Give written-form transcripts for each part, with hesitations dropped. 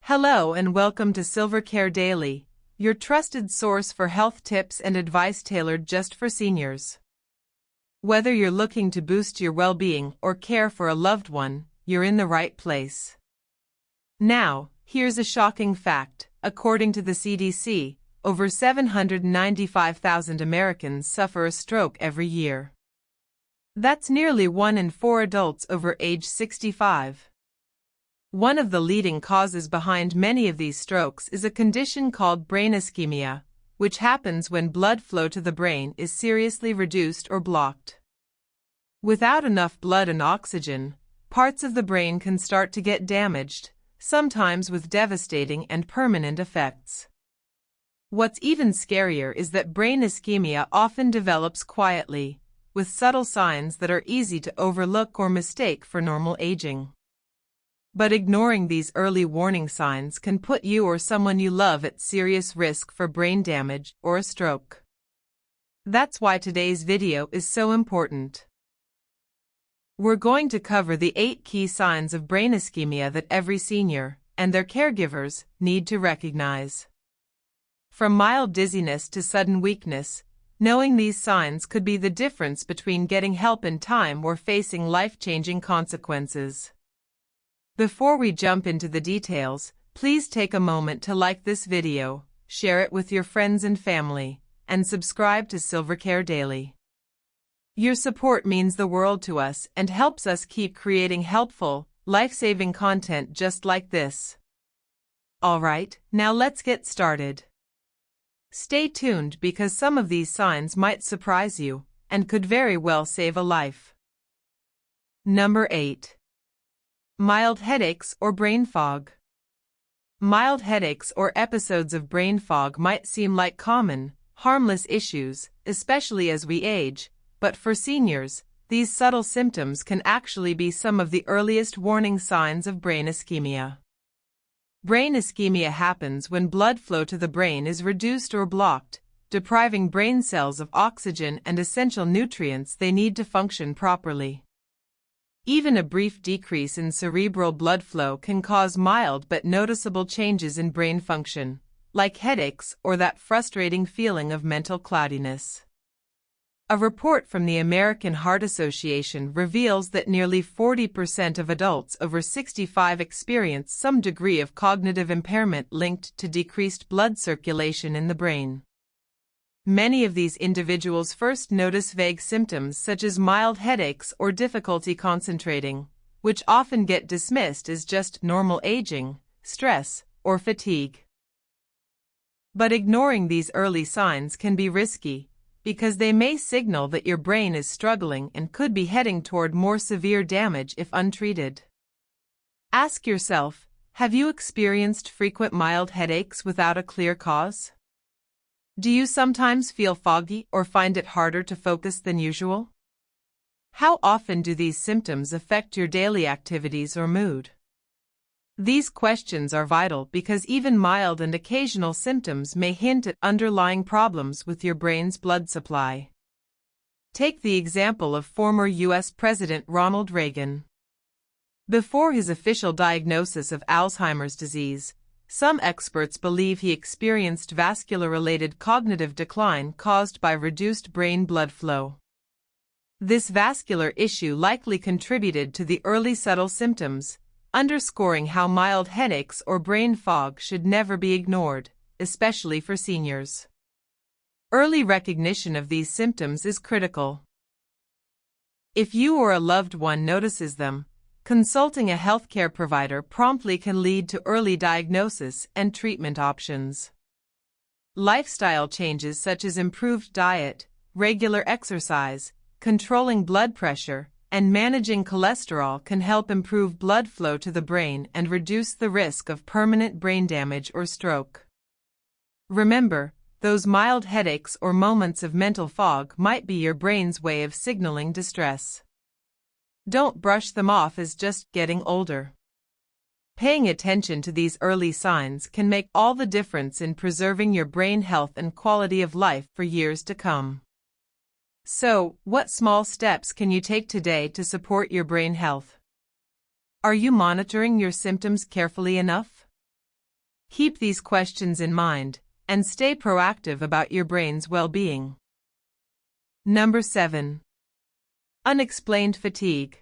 Hello and welcome to Silvercare Daily, your trusted source for health tips and advice tailored just for seniors. Whether you're looking to boost your well-being or care for a loved one, you're in the right place. Now, here's a shocking fact. According to the CDC, over 795,000 Americans suffer a stroke every year. That's nearly 1 in 4 adults over age 65. One of the leading causes behind many of these strokes is a condition called brain ischemia, which happens when blood flow to the brain is seriously reduced or blocked. Without enough blood and oxygen, parts of the brain can start to get damaged, sometimes with devastating and permanent effects. What's even scarier is that brain ischemia often develops quietly, with subtle signs that are easy to overlook or mistake for normal aging. But ignoring these early warning signs can put you or someone you love at serious risk for brain damage or a stroke. That's why today's video is so important. We're going to cover the 8 key signs of brain ischemia that every senior and their caregivers need to recognize. From mild dizziness to sudden weakness, knowing these signs could be the difference between getting help in time or facing life-changing consequences. Before we jump into the details, please take a moment to like this video, share it with your friends and family, and subscribe to Silvercare Daily. Your support means the world to us and helps us keep creating helpful, life-saving content just like this. Alright, now let's get started. Stay tuned because some of these signs might surprise you and could very well save a life. Number 8. Mild headaches or brain fog. Mild headaches or episodes of brain fog might seem like common, harmless issues, especially as we age, but for seniors, these subtle symptoms can actually be some of the earliest warning signs of brain ischemia. Brain ischemia happens when blood flow to the brain is reduced or blocked, depriving brain cells of oxygen and essential nutrients they need to function properly. Even a brief decrease in cerebral blood flow can cause mild but noticeable changes in brain function, like headaches or that frustrating feeling of mental cloudiness. A report from the American Heart Association reveals that nearly 40% of adults over 65 experience some degree of cognitive impairment linked to decreased blood circulation in the brain. Many of these individuals first notice vague symptoms such as mild headaches or difficulty concentrating, which often get dismissed as just normal aging, stress, or fatigue. But ignoring these early signs can be risky, because they may signal that your brain is struggling and could be heading toward more severe damage if untreated. Ask yourself, have you experienced frequent mild headaches without a clear cause? Do you sometimes feel foggy or find it harder to focus than usual? How often do these symptoms affect your daily activities or mood? These questions are vital because even mild and occasional symptoms may hint at underlying problems with your brain's blood supply. Take the example of former U.S. President Ronald Reagan. Before his official diagnosis of Alzheimer's disease, some experts believe he experienced vascular-related cognitive decline caused by reduced brain blood flow. This vascular issue likely contributed to the early subtle symptoms, underscoring how mild headaches or brain fog should never be ignored, especially for seniors. Early recognition of these symptoms is critical. If you or a loved one notices them, consulting a healthcare provider promptly can lead to early diagnosis and treatment options. Lifestyle changes such as improved diet, regular exercise, controlling blood pressure, and managing cholesterol can help improve blood flow to the brain and reduce the risk of permanent brain damage or stroke. Remember, those mild headaches or moments of mental fog might be your brain's way of signaling distress. Don't brush them off as just getting older. Paying attention to these early signs can make all the difference in preserving your brain health and quality of life for years to come. So, what small steps can you take today to support your brain health? Are you monitoring your symptoms carefully enough? Keep these questions in mind and stay proactive about your brain's well-being. Number 7. Unexplained fatigue.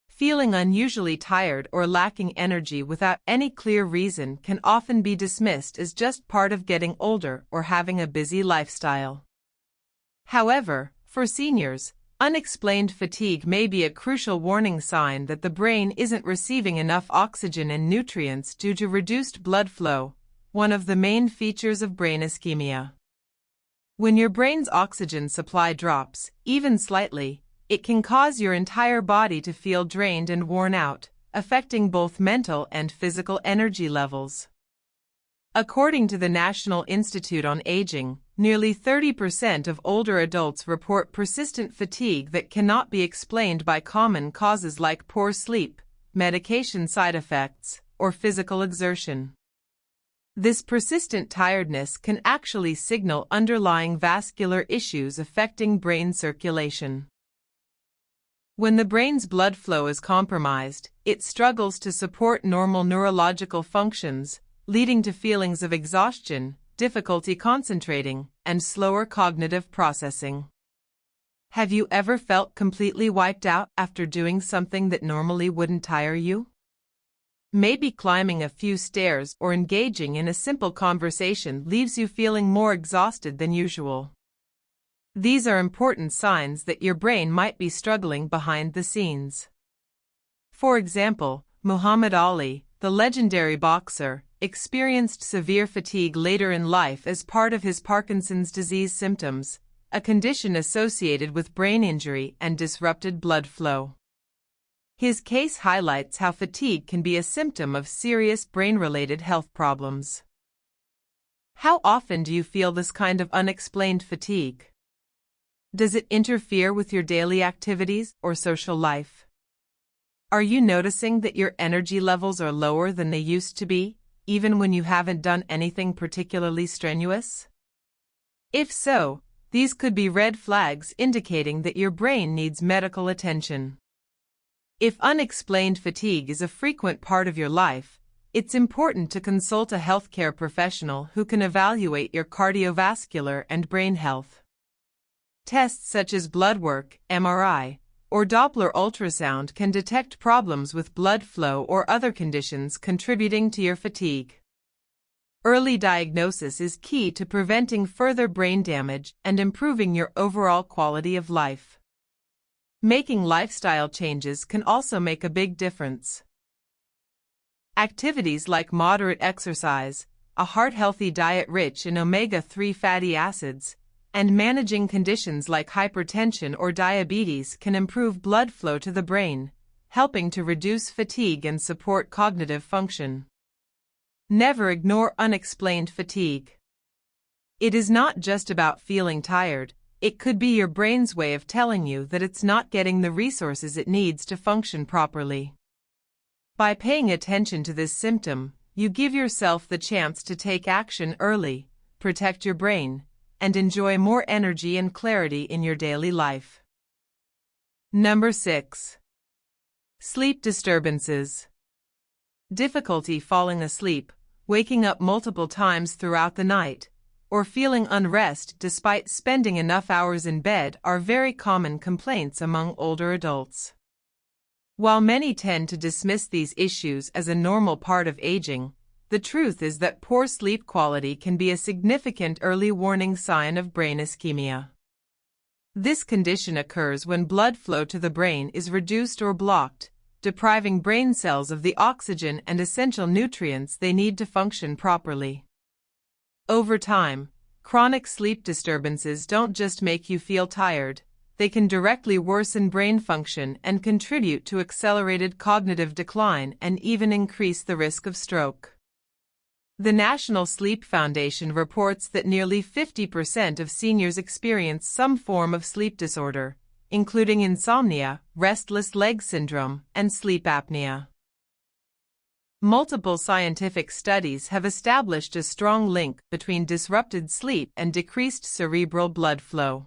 Feeling unusually tired or lacking energy without any clear reason can often be dismissed as just part of getting older or having a busy lifestyle. However, for seniors, unexplained fatigue may be a crucial warning sign that the brain isn't receiving enough oxygen and nutrients due to reduced blood flow, one of the main features of brain ischemia. When your brain's oxygen supply drops, even slightly, it can cause your entire body to feel drained and worn out, affecting both mental and physical energy levels. According to the National Institute on Aging, nearly 30% of older adults report persistent fatigue that cannot be explained by common causes like poor sleep, medication side effects, or physical exertion. This persistent tiredness can actually signal underlying vascular issues affecting brain circulation. When the brain's blood flow is compromised, it struggles to support normal neurological functions, leading to feelings of exhaustion, difficulty concentrating, and slower cognitive processing. Have you ever felt completely wiped out after doing something that normally wouldn't tire you? Maybe climbing a few stairs or engaging in a simple conversation leaves you feeling more exhausted than usual. These are important signs that your brain might be struggling behind the scenes. For example, Muhammad Ali, the legendary boxer, experienced severe fatigue later in life as part of his Parkinson's disease symptoms, a condition associated with brain injury and disrupted blood flow. His case highlights how fatigue can be a symptom of serious brain-related health problems. How often do you feel this kind of unexplained fatigue? Does it interfere with your daily activities or social life? Are you noticing that your energy levels are lower than they used to be, even when you haven't done anything particularly strenuous? If so, these could be red flags indicating that your brain needs medical attention. If unexplained fatigue is a frequent part of your life, it's important to consult a healthcare professional who can evaluate your cardiovascular and brain health. Tests such as blood work, MRI, or Doppler ultrasound can detect problems with blood flow or other conditions contributing to your fatigue. Early diagnosis is key to preventing further brain damage and improving your overall quality of life. Making lifestyle changes can also make a big difference. Activities like moderate exercise, a heart-healthy diet rich in omega-3 fatty acids, and managing conditions like hypertension or diabetes can improve blood flow to the brain, helping to reduce fatigue and support cognitive function. Never ignore unexplained fatigue. It is not just about feeling tired, it could be your brain's way of telling you that it's not getting the resources it needs to function properly. By paying attention to this symptom, you give yourself the chance to take action early, protect your brain, and enjoy more energy and clarity in your daily life. Number 6. Sleep disturbances. Difficulty falling asleep, waking up multiple times throughout the night, or feeling unrest despite spending enough hours in bed are very common complaints among older adults. While many tend to dismiss these issues as a normal part of aging, the truth is that poor sleep quality can be a significant early warning sign of brain ischemia. This condition occurs when blood flow to the brain is reduced or blocked, depriving brain cells of the oxygen and essential nutrients they need to function properly. Over time, chronic sleep disturbances don't just make you feel tired, they can directly worsen brain function and contribute to accelerated cognitive decline and even increase the risk of stroke. The National Sleep Foundation reports that nearly 50% of seniors experience some form of sleep disorder, including insomnia, restless leg syndrome, and sleep apnea. Multiple scientific studies have established a strong link between disrupted sleep and decreased cerebral blood flow.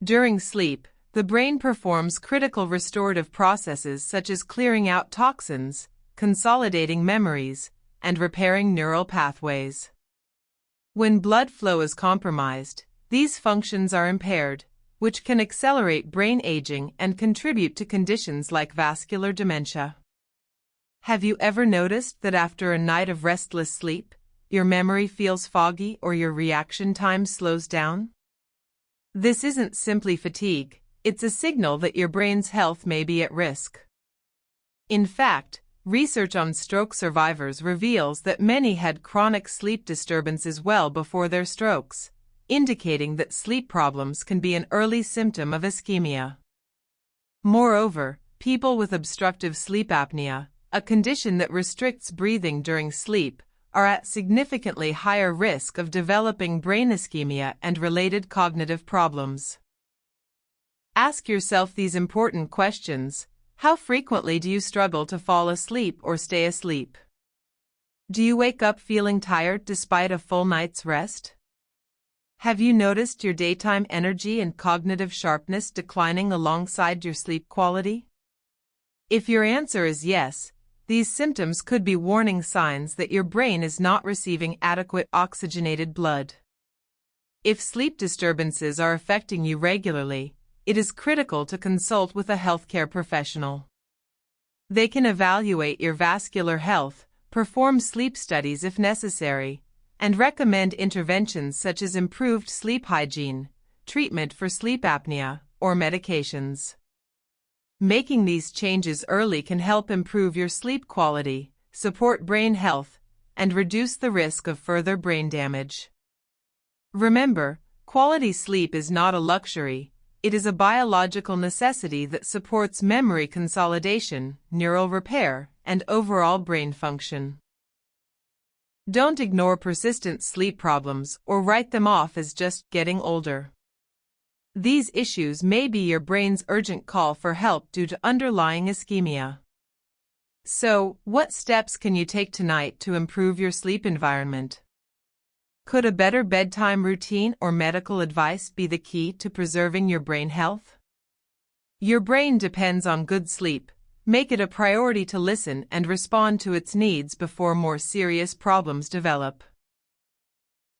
During sleep, the brain performs critical restorative processes such as clearing out toxins, consolidating memories, and repairing neural pathways. When blood flow is compromised, these functions are impaired, which can accelerate brain aging and contribute to conditions like vascular dementia. Have you ever noticed that after a night of restless sleep, your memory feels foggy or your reaction time slows down? This isn't simply fatigue, it's a signal that your brain's health may be at risk. In fact, research on stroke survivors reveals that many had chronic sleep disturbances well before their strokes, indicating that sleep problems can be an early symptom of ischemia. Moreover, people with obstructive sleep apnea, a condition that restricts breathing during sleep, are at significantly higher risk of developing brain ischemia and related cognitive problems. Ask yourself these important questions. How frequently do you struggle to fall asleep or stay asleep? Do you wake up feeling tired despite a full night's rest? Have you noticed your daytime energy and cognitive sharpness declining alongside your sleep quality? If your answer is yes, these symptoms could be warning signs that your brain is not receiving adequate oxygenated blood. If sleep disturbances are affecting you regularly, it is critical to consult with a healthcare professional. They can evaluate your vascular health, perform sleep studies if necessary, and recommend interventions such as improved sleep hygiene, treatment for sleep apnea, or medications. Making these changes early can help improve your sleep quality, support brain health, and reduce the risk of further brain damage. Remember, quality sleep is not a luxury, it is a biological necessity that supports memory consolidation, neural repair, and overall brain function. Don't ignore persistent sleep problems or write them off as just getting older. These issues may be your brain's urgent call for help due to underlying ischemia. So, what steps can you take tonight to improve your sleep environment? Could a better bedtime routine or medical advice be the key to preserving your brain health? Your brain depends on good sleep. Make it a priority to listen and respond to its needs before more serious problems develop.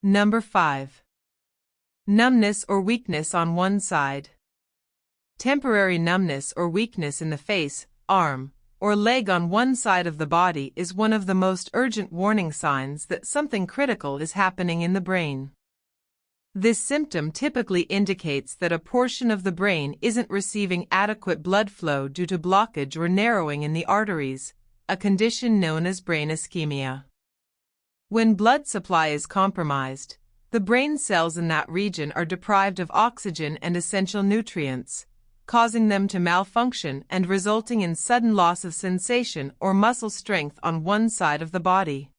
Number 5. Numbness or weakness on one side. Temporary numbness or weakness in the face, arm, or leg on one side of the body is one of the most urgent warning signs that something critical is happening in the brain. This symptom typically indicates that a portion of the brain isn't receiving adequate blood flow due to blockage or narrowing in the arteries, a condition known as brain ischemia. When blood supply is compromised, the brain cells in that region are deprived of oxygen and essential nutrients, causing them to malfunction and resulting in sudden loss of sensation or muscle strength on one side of the body.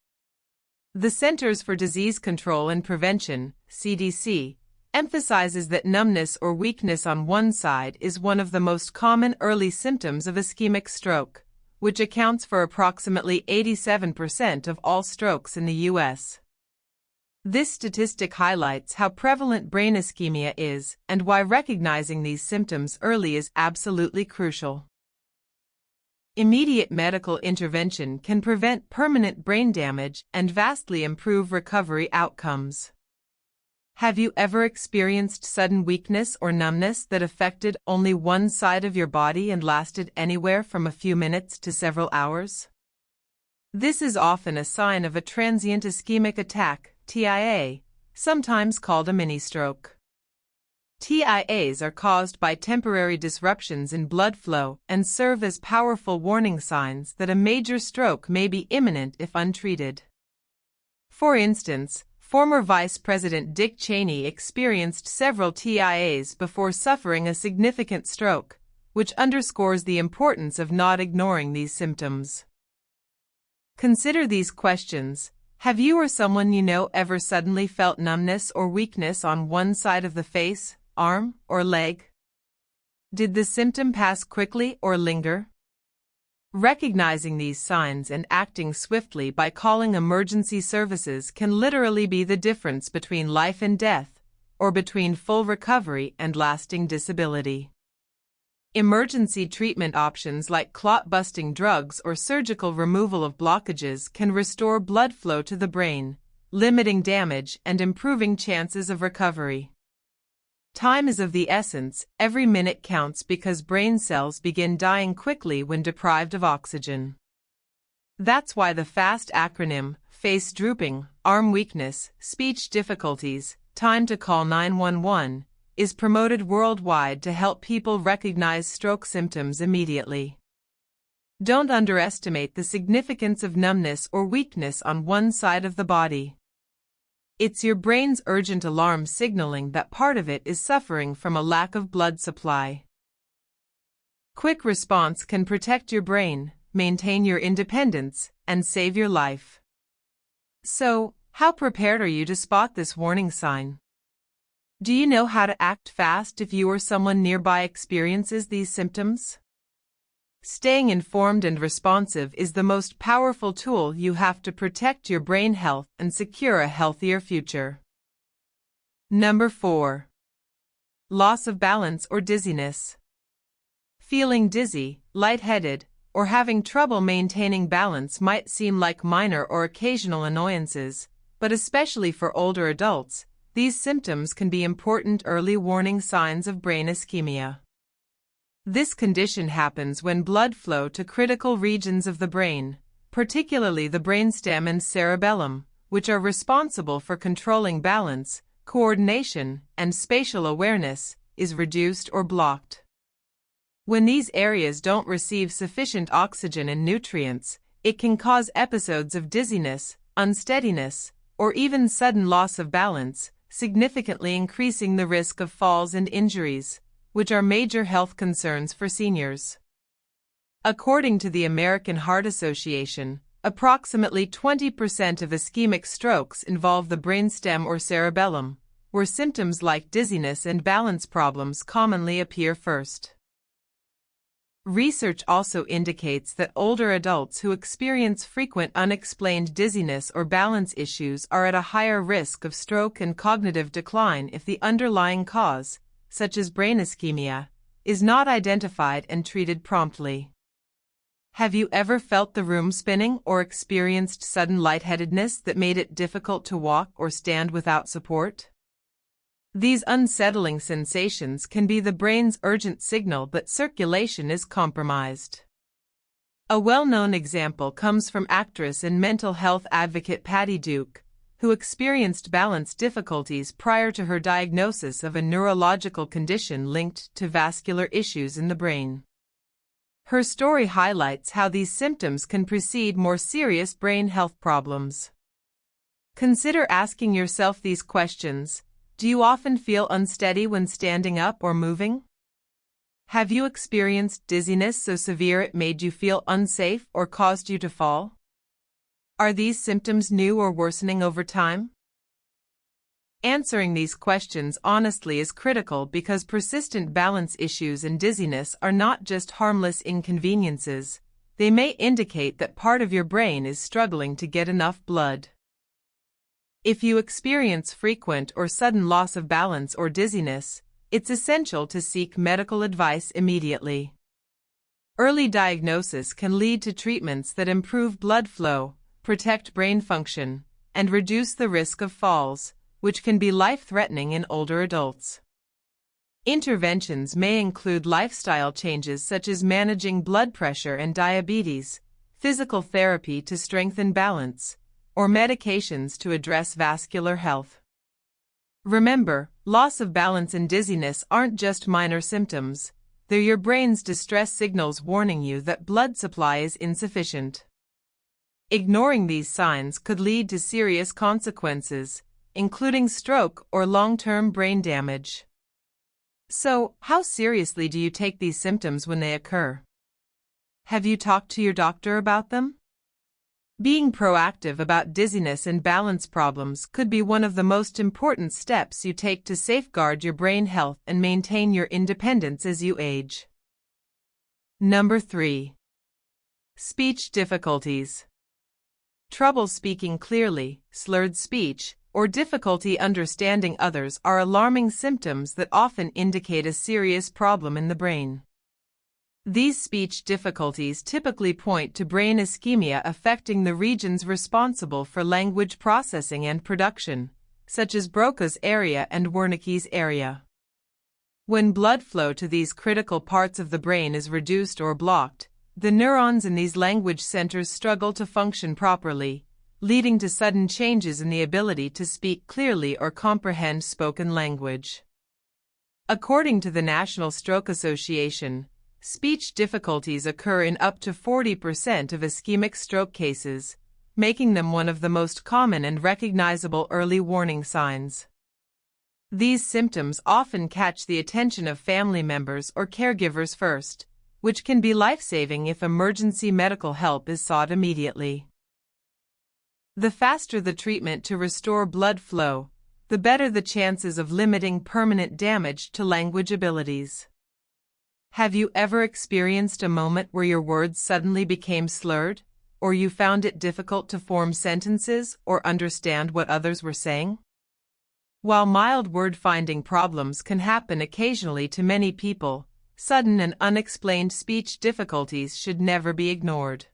The Centers for Disease Control and Prevention, CDC, emphasizes that numbness or weakness on one side is one of the most common early symptoms of ischemic stroke, which accounts for approximately 87% of all strokes in the U.S. This statistic highlights how prevalent brain ischemia is and why recognizing these symptoms early is absolutely crucial. Immediate medical intervention can prevent permanent brain damage and vastly improve recovery outcomes. Have you ever experienced sudden weakness or numbness that affected only one side of your body and lasted anywhere from a few minutes to several hours? This is often a sign of a transient ischemic attack, TIA, sometimes called a mini-stroke. TIAs are caused by temporary disruptions in blood flow and serve as powerful warning signs that a major stroke may be imminent if untreated. For instance, former Vice President Dick Cheney experienced several TIAs before suffering a significant stroke, which underscores the importance of not ignoring these symptoms. Consider these questions. Have you or someone you know ever suddenly felt numbness or weakness on one side of the face, arm, or leg? Did the symptom pass quickly or linger? Recognizing these signs and acting swiftly by calling emergency services can literally be the difference between life and death, or between full recovery and lasting disability. Emergency treatment options like clot-busting drugs or surgical removal of blockages can restore blood flow to the brain, limiting damage and improving chances of recovery. Time is of the essence. Every minute counts because brain cells begin dying quickly when deprived of oxygen. That's why the FAST acronym, face drooping, arm weakness, speech difficulties, time to call 911, is promoted worldwide to help people recognize stroke symptoms immediately. Don't underestimate the significance of numbness or weakness on one side of the body. It's your brain's urgent alarm signaling that part of it is suffering from a lack of blood supply. Quick response can protect your brain, maintain your independence, and save your life. So, how prepared are you to spot this warning sign? Do you know how to act fast if you or someone nearby experiences these symptoms? Staying informed and responsive is the most powerful tool you have to protect your brain health and secure a healthier future. Number 4. Loss of balance or dizziness. Feeling dizzy, lightheaded, or having trouble maintaining balance might seem like minor or occasional annoyances, but especially for older adults, these symptoms can be important early warning signs of brain ischemia. This condition happens when blood flow to critical regions of the brain, particularly the brainstem and cerebellum, which are responsible for controlling balance, coordination, and spatial awareness, is reduced or blocked. When these areas don't receive sufficient oxygen and nutrients, it can cause episodes of dizziness, unsteadiness, or even sudden loss of balance, significantly increasing the risk of falls and injuries, which are major health concerns for seniors. According to the American Heart Association, approximately 20% of ischemic strokes involve the brainstem or cerebellum, where symptoms like dizziness and balance problems commonly appear first. Research also indicates that older adults who experience frequent unexplained dizziness or balance issues are at a higher risk of stroke and cognitive decline if the underlying cause, such as brain ischemia, is not identified and treated promptly. Have you ever felt the room spinning or experienced sudden lightheadedness that made it difficult to walk or stand without support? These unsettling sensations can be the brain's urgent signal that circulation is compromised. A well-known example comes from actress and mental health advocate Patty Duke, who experienced balance difficulties prior to her diagnosis of a neurological condition linked to vascular issues in the brain. Her story highlights how these symptoms can precede more serious brain health problems. Consider asking yourself these questions. Do you often feel unsteady when standing up or moving? Have you experienced dizziness so severe it made you feel unsafe or caused you to fall? Are these symptoms new or worsening over time? Answering these questions honestly is critical because persistent balance issues and dizziness are not just harmless inconveniences. They may indicate that part of your brain is struggling to get enough blood. If you experience frequent or sudden loss of balance or dizziness, it's essential to seek medical advice immediately. Early diagnosis can lead to treatments that improve blood flow, protect brain function, and reduce the risk of falls, which can be life-threatening in older adults. Interventions may include lifestyle changes such as managing blood pressure and diabetes, physical therapy to strengthen balance, or medications to address vascular health. Remember, loss of balance and dizziness aren't just minor symptoms, they're your brain's distress signals warning you that blood supply is insufficient. Ignoring these signs could lead to serious consequences, including stroke or long-term brain damage. So, how seriously do you take these symptoms when they occur? Have you talked to your doctor about them? Being proactive about dizziness and balance problems could be one of the most important steps you take to safeguard your brain health and maintain your independence as you age. Number 3. Speech difficulties. Trouble speaking clearly, slurred speech, or difficulty understanding others are alarming symptoms that often indicate a serious problem in the brain. These speech difficulties typically point to brain ischemia affecting the regions responsible for language processing and production, such as Broca's area and Wernicke's area. When blood flow to these critical parts of the brain is reduced or blocked, the neurons in these language centers struggle to function properly, leading to sudden changes in the ability to speak clearly or comprehend spoken language. According to the National Stroke Association, speech difficulties occur in up to 40% of ischemic stroke cases, making them one of the most common and recognizable early warning signs. These symptoms often catch the attention of family members or caregivers first, which can be life-saving if emergency medical help is sought immediately. The faster the treatment to restore blood flow, the better the chances of limiting permanent damage to language abilities. Have you ever experienced a moment where your words suddenly became slurred, or you found it difficult to form sentences or understand what others were saying? While mild word-finding problems can happen occasionally to many people, sudden and unexplained speech difficulties should never be ignored.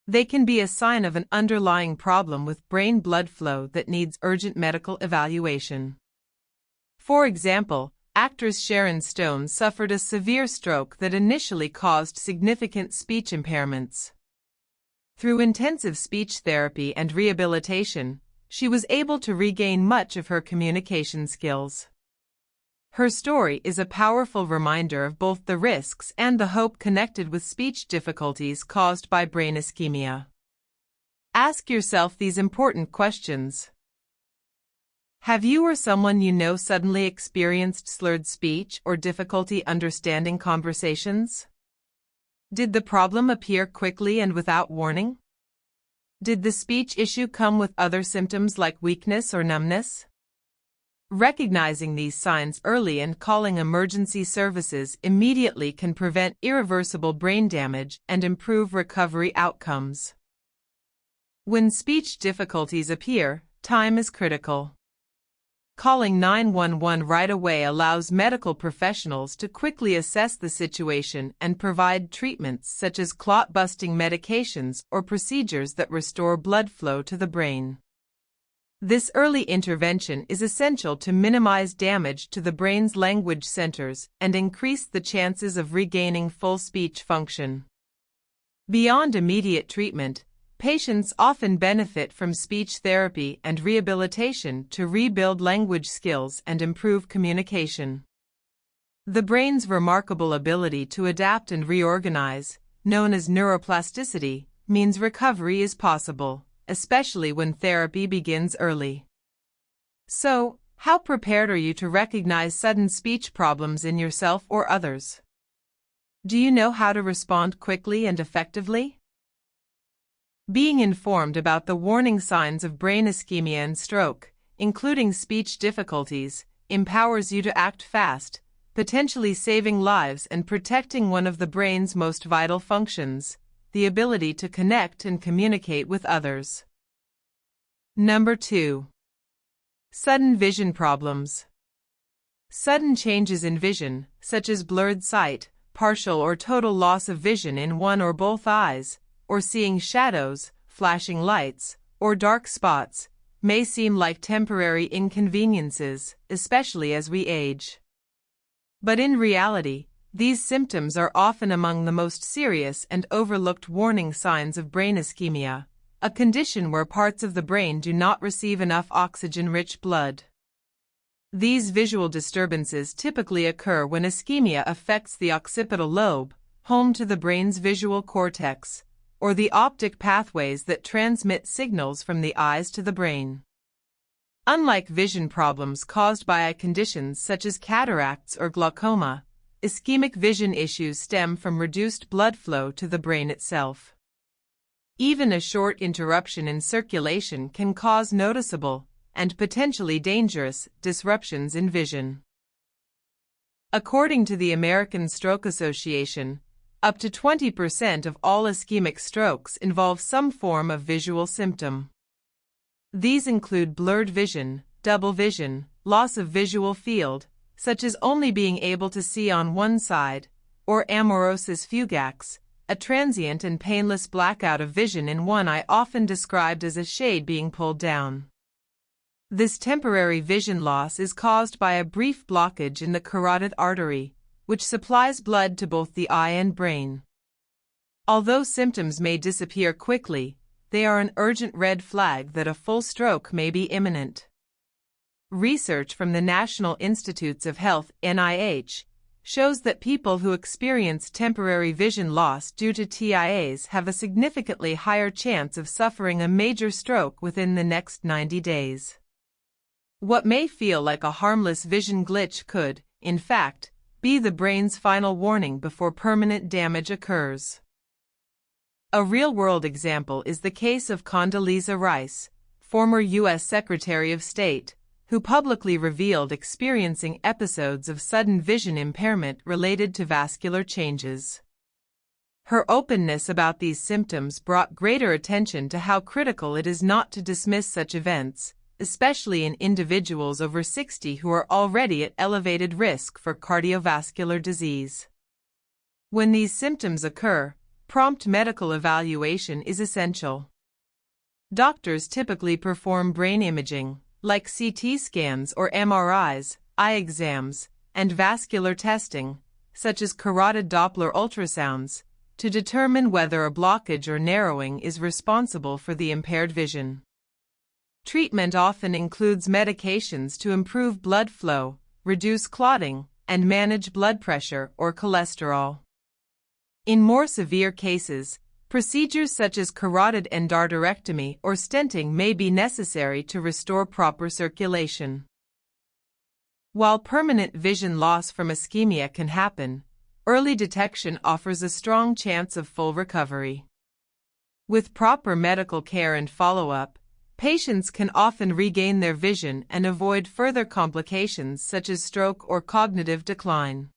They can be a sign of an underlying problem with brain blood flow that needs urgent medical evaluation. For example, actress Sharon Stone suffered a severe stroke that initially caused significant speech impairments. Through intensive speech therapy and rehabilitation, she was able to regain much of her communication skills. Her story is a powerful reminder of both the risks and the hope connected with speech difficulties caused by brain ischemia. Ask yourself these important questions. Have you or someone you know suddenly experienced slurred speech or difficulty understanding conversations? Did the problem appear quickly and without warning? Did the speech issue come with other symptoms like weakness or numbness? Recognizing these signs early and calling emergency services immediately can prevent irreversible brain damage and improve recovery outcomes. When speech difficulties appear, time is critical. Calling 911 right away allows medical professionals to quickly assess the situation and provide treatments such as clot-busting medications or procedures that restore blood flow to the brain. This early intervention is essential to minimize damage to the brain's language centers and increase the chances of regaining full speech function. Beyond immediate treatment, patients often benefit from speech therapy and rehabilitation to rebuild language skills and improve communication. The brain's remarkable ability to adapt and reorganize, known as neuroplasticity, means recovery is possible, especially when therapy begins early. So, how prepared are you to recognize sudden speech problems in yourself or others? Do you know how to respond quickly and effectively? Being informed about the warning signs of brain ischemia and stroke, including speech difficulties, empowers you to act fast, potentially saving lives and protecting one of the brain's most vital functions, the ability to connect and communicate with others. Number 2. Sudden vision problems. Sudden changes in vision, such as blurred sight, partial or total loss of vision in one or both eyes, or seeing shadows, flashing lights, or dark spots, may seem like temporary inconveniences, especially as we age. But in reality, these symptoms are often among the most serious and overlooked warning signs of brain ischemia, a condition where parts of the brain do not receive enough oxygen-rich blood. These visual disturbances typically occur when ischemia affects the occipital lobe, home to the brain's visual cortex, or the optic pathways that transmit signals from the eyes to the brain. Unlike vision problems caused by eye conditions such as cataracts or glaucoma, ischemic vision issues stem from reduced blood flow to the brain itself. Even a short interruption in circulation can cause noticeable, and potentially dangerous, disruptions in vision. According to the American Stroke Association, up to 20% of all ischemic strokes involve some form of visual symptom. These include blurred vision, double vision, loss of visual field, such as only being able to see on one side, or amaurosis fugax, a transient and painless blackout of vision in one eye often described as a shade being pulled down. This temporary vision loss is caused by a brief blockage in the carotid artery, which supplies blood to both the eye and brain. Although symptoms may disappear quickly, they are an urgent red flag that a full stroke may be imminent. Research from the National Institutes of Health (NIH) shows that people who experience temporary vision loss due to TIAs have a significantly higher chance of suffering a major stroke within the next 90 days. What may feel like a harmless vision glitch could, in fact, be the brain's final warning before permanent damage occurs. A real-world example is the case of Condoleezza Rice, former U.S. Secretary of State, who publicly revealed experiencing episodes of sudden vision impairment related to vascular changes. Her openness about these symptoms brought greater attention to how critical it is not to dismiss such events, especially in individuals over 60 who are already at elevated risk for cardiovascular disease. When these symptoms occur, prompt medical evaluation is essential. Doctors typically perform brain imaging, like CT scans or MRIs, eye exams, and vascular testing, such as carotid Doppler ultrasounds, to determine whether a blockage or narrowing is responsible for the impaired vision. Treatment often includes medications to improve blood flow, reduce clotting, and manage blood pressure or cholesterol. In more severe cases, procedures such as carotid endarterectomy or stenting may be necessary to restore proper circulation. While permanent vision loss from ischemia can happen, early detection offers a strong chance of full recovery. With proper medical care and follow-up, patients can often regain their vision and avoid further complications such as stroke or cognitive decline.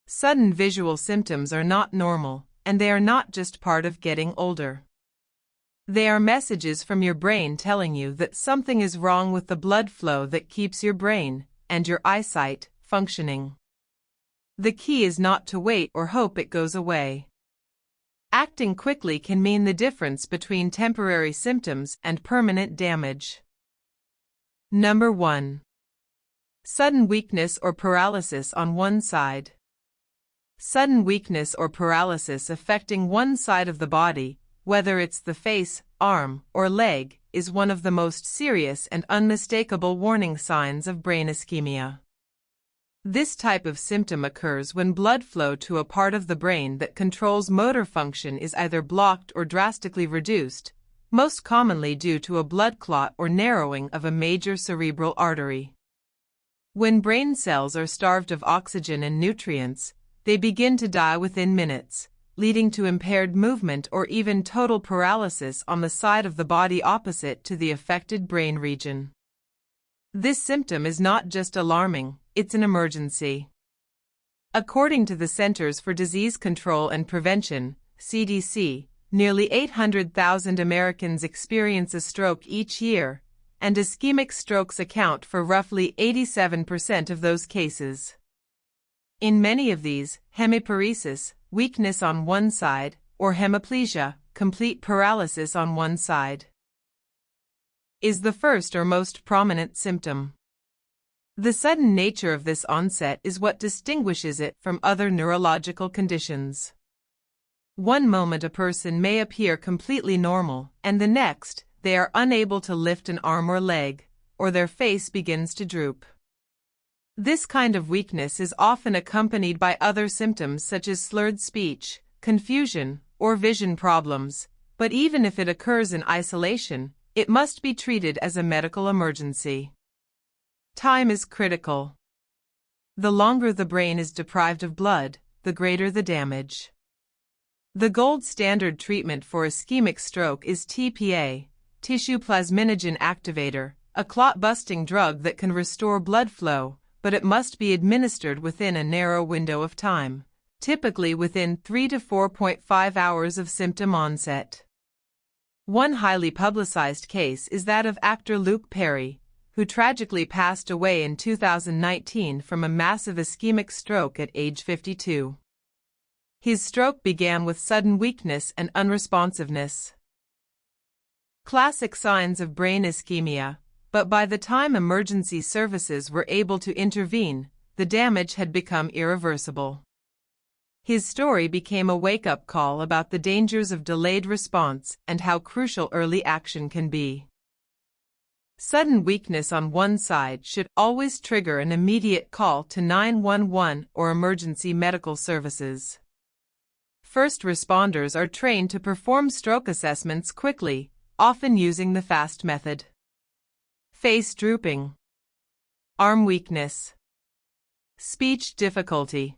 Sudden visual symptoms are not normal, and they are not just part of getting older. They are messages from your brain telling you that something is wrong with the blood flow that keeps your brain, and your eyesight, functioning. The key is not to wait or hope it goes away. Acting quickly can mean the difference between temporary symptoms and permanent damage. Number 1. Sudden weakness or paralysis on one side. Sudden weakness or paralysis affecting one side of the body, whether it's the face, arm, or leg, is one of the most serious and unmistakable warning signs of brain ischemia. This type of symptom occurs when blood flow to a part of the brain that controls motor function is either blocked or drastically reduced, most commonly due to a blood clot or narrowing of a major cerebral artery. When brain cells are starved of oxygen and nutrients, they begin to die within minutes, leading to impaired movement or even total paralysis on the side of the body opposite to the affected brain region. This symptom is not just alarming, it's an emergency. According to the Centers for Disease Control and Prevention, CDC, nearly 800,000 Americans experience a stroke each year, and ischemic strokes account for roughly 87% of those cases. In many of these, hemiparesis, weakness on one side, or hemiplegia, complete paralysis on one side, is the first or most prominent symptom. The sudden nature of this onset is what distinguishes it from other neurological conditions. One moment a person may appear completely normal, and the next, they are unable to lift an arm or leg, or their face begins to droop. This kind of weakness is often accompanied by other symptoms such as slurred speech, confusion, or vision problems, but even if it occurs in isolation, it must be treated as a medical emergency. Time is critical. The longer the brain is deprived of blood, the greater the damage. The gold standard treatment for ischemic stroke is TPA, tissue plasminogen activator, a clot-busting drug that can restore blood flow, but it must be administered within a narrow window of time, typically within 3 to 4.5 hours of symptom onset. One highly publicized case is that of actor Luke Perry, who tragically passed away in 2019 from a massive ischemic stroke at age 52. His stroke began with sudden weakness and unresponsiveness. Classic signs of brain ischemia, but by the time emergency services were able to intervene, the damage had become irreversible. His story became a wake-up call about the dangers of delayed response and how crucial early action can be. Sudden weakness on one side should always trigger an immediate call to 911 or emergency medical services. First responders are trained to perform stroke assessments quickly, often using the FAST method. Face drooping, arm weakness, speech difficulty.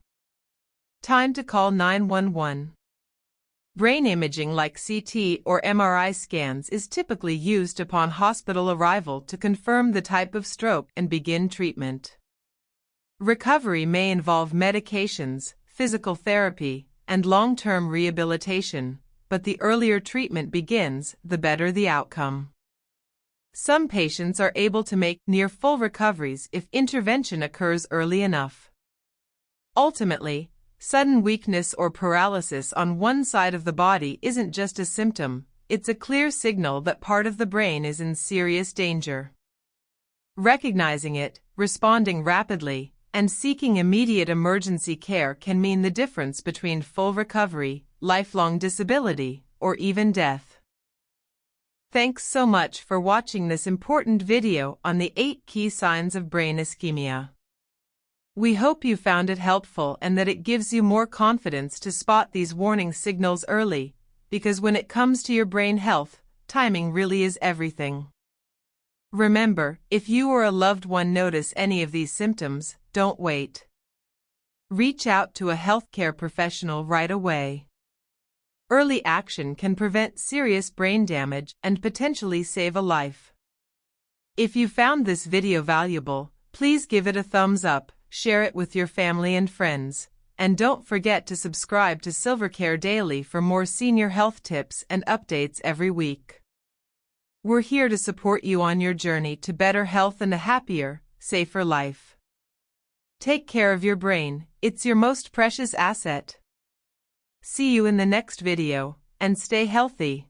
Time to call 911. Brain imaging like CT or MRI scans is typically used upon hospital arrival to confirm the type of stroke and begin treatment. Recovery may involve medications, physical therapy, and long-term rehabilitation, but the earlier treatment begins, the better the outcome. Some patients are able to make near-full recoveries if intervention occurs early enough. Ultimately, sudden weakness or paralysis on one side of the body isn't just a symptom, it's a clear signal that part of the brain is in serious danger. Recognizing it, responding rapidly, and seeking immediate emergency care can mean the difference between full recovery, lifelong disability, or even death. Thanks so much for watching this important video on the 8 key signs of brain ischemia. We hope you found it helpful and that it gives you more confidence to spot these warning signals early, because when it comes to your brain health, timing really is everything. Remember, if you or a loved one notice any of these symptoms, don't wait. Reach out to a healthcare professional right away. Early action can prevent serious brain damage and potentially save a life. If you found this video valuable, please give it a thumbs up, share it with your family and friends, and don't forget to subscribe to Silvercare Daily for more senior health tips and updates every week. We're here to support you on your journey to better health and a happier, safer life. Take care of your brain, it's your most precious asset. See you in the next video, and stay healthy.